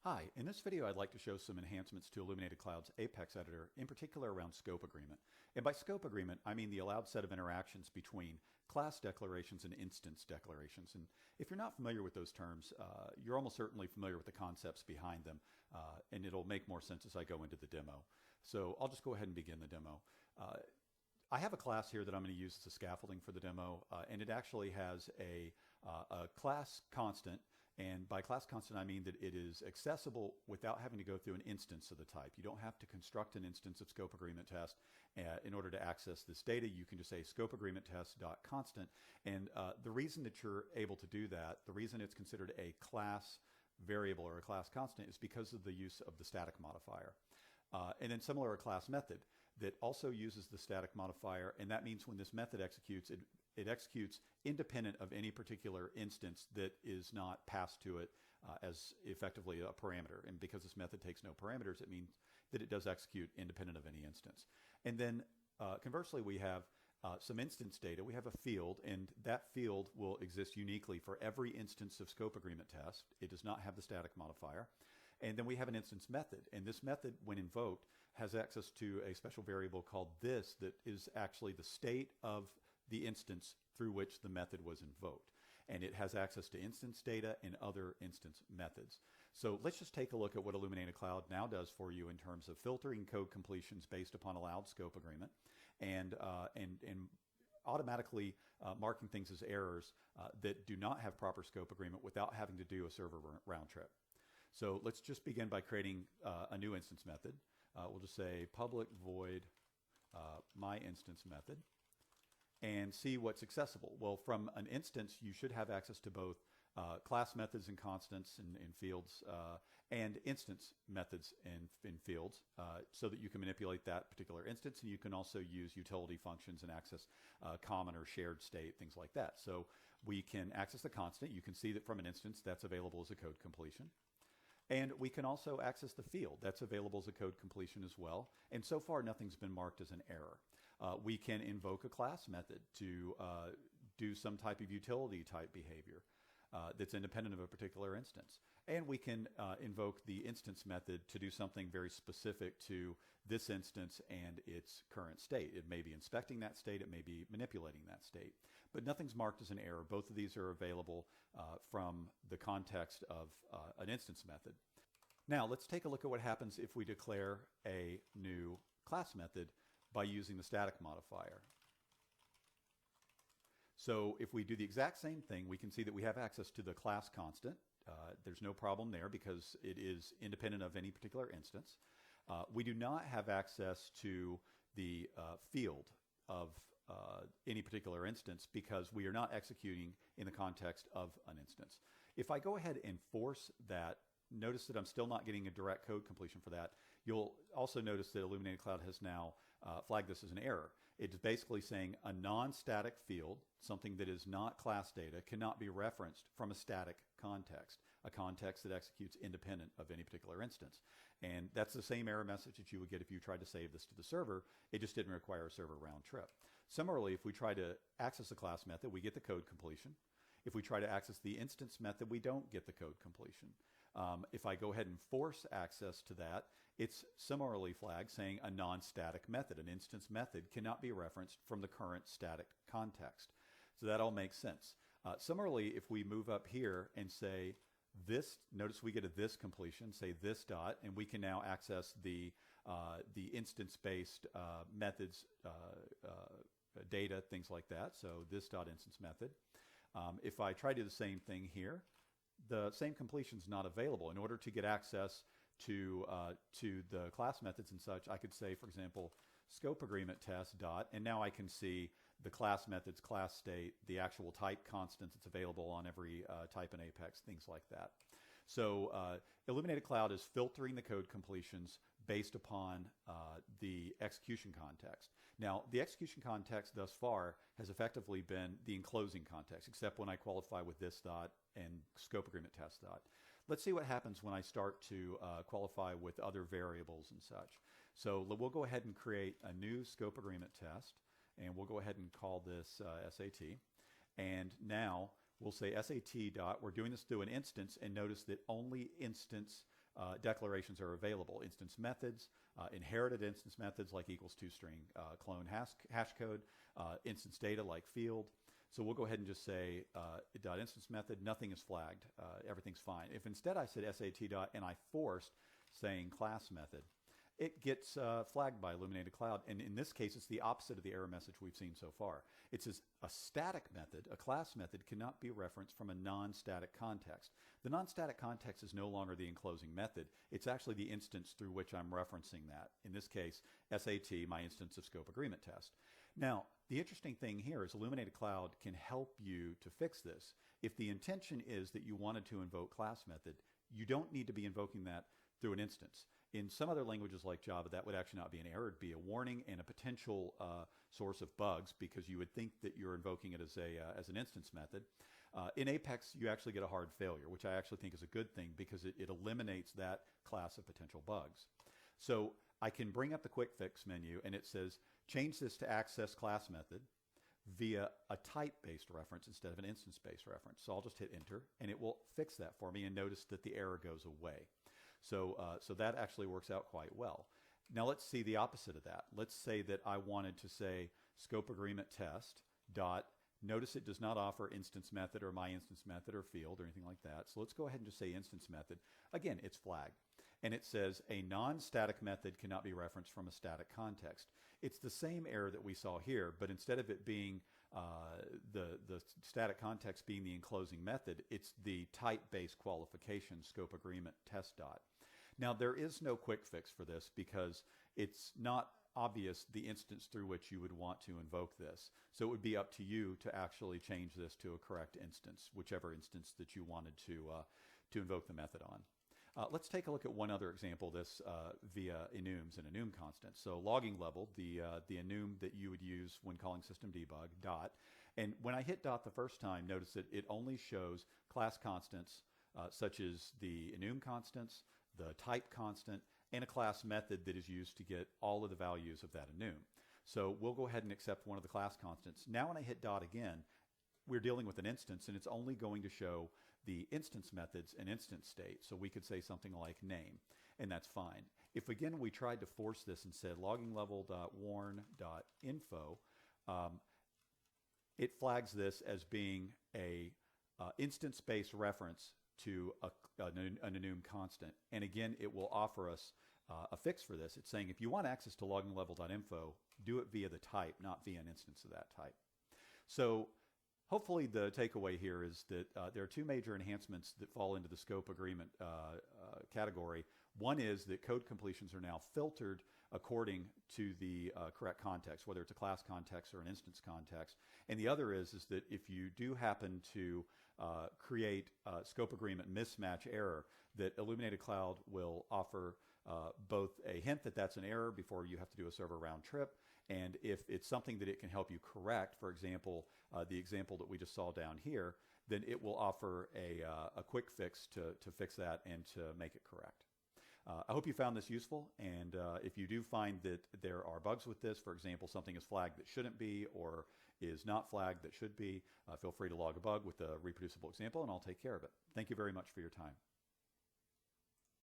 Hi, in this video I'd like to show some enhancements to Illuminated Cloud's Apex editor, in particular around scope agreement. And by scope agreement, I mean the allowed set of interactions between class declarations and instance declarations. And if you're not familiar with those terms, you're almost certainly familiar with the concepts behind them, and it'll make more sense as I go into the demo. So I'll just go ahead and begin the demo. I have a class here that I'm going to use as a scaffolding for the demo, and it actually has a class constant. And by class constant, I mean that it is accessible without having to go through an instance of the type. You don't have to construct an instance of scope agreement test in order to access this data. You can just say scope agreement test.constant. And the reason that you're able to do that, the reason it's considered a class variable or a class constant is because of the use of the static modifier. And then similar, a class method that also uses the static modifier, and that means when this method executes, it executes independent of any particular instance that is not passed to it as effectively a parameter. And because this method takes no parameters, it means that it does execute independent of any instance. And then conversely, we have some instance data. We have a field, and that field will exist uniquely for every instance of scope agreement test. It does not have the static modifier. And then we have an instance method, and this method, when invoked, has access to a special variable called this that is actually the state of the instance through which the method was invoked. And it has access to instance data and other instance methods. So let's just take a look at what Illuminated Cloud now does for you in terms of filtering code completions based upon allowed scope agreement and automatically marking things as errors that do not have proper scope agreement without having to do a server round trip. So let's just begin by creating a new instance method. We'll just say public void my instance method and see what's accessible. Well, from an instance, you should have access to both class methods and constants in fields and instance methods in fields so that you can manipulate that particular instance, and you can also use utility functions and access common or shared state, things like that. So we can access the constant. You can see that from an instance that's available as a code completion. And we can also access the field. That's available as a code completion as well. And so far, nothing's been marked as an error. We can invoke a class method to do some type of utility type behavior that's independent of a particular instance. And we can invoke the instance method to do something very specific to this instance and its current state. It may be inspecting that state, it may be manipulating that state. But nothing's marked as an error. Both of these are available from the context of an instance method. Now let's take a look at what happens if we declare a new class method by using the static modifier. So if we do the exact same thing, we can see that we have access to the class constant. There's no problem there because it is independent of any particular instance. We do not have access to the field of any particular instance because we are not executing in the context of an instance. If I go ahead and force that, notice that I'm still not getting a direct code completion for that. You'll also notice that Illuminated Cloud has now flagged this as an error. It's basically saying a non-static field, something that is not class data, cannot be referenced from a static context, a context that executes independent of any particular instance. And that's the same error message that you would get if you tried to save this to the server. It just didn't require a server round trip. Similarly, if we try to access the class method, we get the code completion. If we try to access the instance method, we don't get the code completion. If I go ahead and force access to that, it's similarly flagged saying a non-static method, an instance method, cannot be referenced from the current static context. So that all makes sense. Similarly, if we move up here and say this, notice we get a this completion, say this dot, and we can now access the instance-based methods, data, things like that. So this dot instance method. If I try to do the same thing here, the same completion is not available. In order to get access to the class methods and such, I could say, for example, scope agreement test dot, and now I can see the class methods, class state, the actual type constant that's available on every type in Apex, things like that. So Illuminated Cloud is filtering the code completions based upon the execution context. Now, the execution context thus far has effectively been the enclosing context, except when I qualify with this dot and scope agreement test dot. Let's see what happens when I start to qualify with other variables and such. So we'll go ahead and create a new scope agreement test, and we'll go ahead and call this SAT. And now we'll say SAT dot, we're doing this through an instance, and notice that only instance declarations are available. Instance methods, inherited instance methods like equals toString clone hash code, instance data like field. So we'll go ahead and just say .instance method, nothing is flagged, everything's fine. If instead I said SAT dot and I forced saying class method, it gets flagged by Illuminated Cloud. And in this case, it's the opposite of the error message we've seen so far. It says a static method, a class method, cannot be referenced from a non-static context. The non-static context is no longer the enclosing method. It's actually the instance through which I'm referencing that. In this case, SAT, my instance of scope agreement test. Now, the interesting thing here is Illuminated Cloud can help you to fix this. If the intention is that you wanted to invoke class method, you don't need to be invoking that through an instance. In some other languages like Java, that would actually not be an error. It'd be a warning and a potential source of bugs because you would think that you're invoking it as an instance method. In Apex, you actually get a hard failure, which I actually think is a good thing because it eliminates that class of potential bugs. So I can bring up the quick fix menu and it says, change this to access class method via a type-based reference instead of an instance-based reference. So I'll just hit enter and it will fix that for me and notice that the error goes away. So that actually works out quite well. Now let's see the opposite of that. Let's say that I wanted to say scope agreement test dot, notice it does not offer instance method or my instance method or field or anything like that. So let's go ahead and just say instance method. Again, it's flagged. And it says a non-static method cannot be referenced from a static context. It's the same error that we saw here, but instead of it being the static context being the enclosing method, it's the type-based qualification scope agreement test dot. Now there is no quick fix for this because it's not obvious the instance through which you would want to invoke this. So it would be up to you to actually change this to a correct instance, whichever instance that you wanted to invoke the method on. Let's take a look at one other example of this via enums and enum constants. So logging level, the enum that you would use when calling system debug, dot. And when I hit dot the first time, notice that it only shows class constants such as the enum constants, the type constant, and a class method that is used to get all of the values of that enum. So we'll go ahead and accept one of the class constants. Now when I hit dot again, we're dealing with an instance and it's only going to show the instance methods and instance state. So we could say something like name, and that's fine. If again we tried to force this and said logging level.warn.info, it flags this as being a instance-based reference to an enum constant. And again, it will offer us a fix for this. It's saying if you want access to logging level.info, do it via the type, not via an instance of that type. So hopefully the takeaway here is that there are two major enhancements that fall into the scope agreement category. One is that code completions are now filtered according to the correct context, whether it's a class context or an instance context. And the other is that if you do happen to create a scope agreement mismatch error, that Illuminated Cloud will offer both a hint that that's an error before you have to do a server round trip, and if it's something that it can help you correct, for example, the example that we just saw down here, then it will offer a quick fix to fix that and to make it correct. I hope you found this useful, and if you do find that there are bugs with this, for example, something is flagged that shouldn't be or is not flagged that should be, feel free to log a bug with a reproducible example and I'll take care of it. Thank you very much for your time.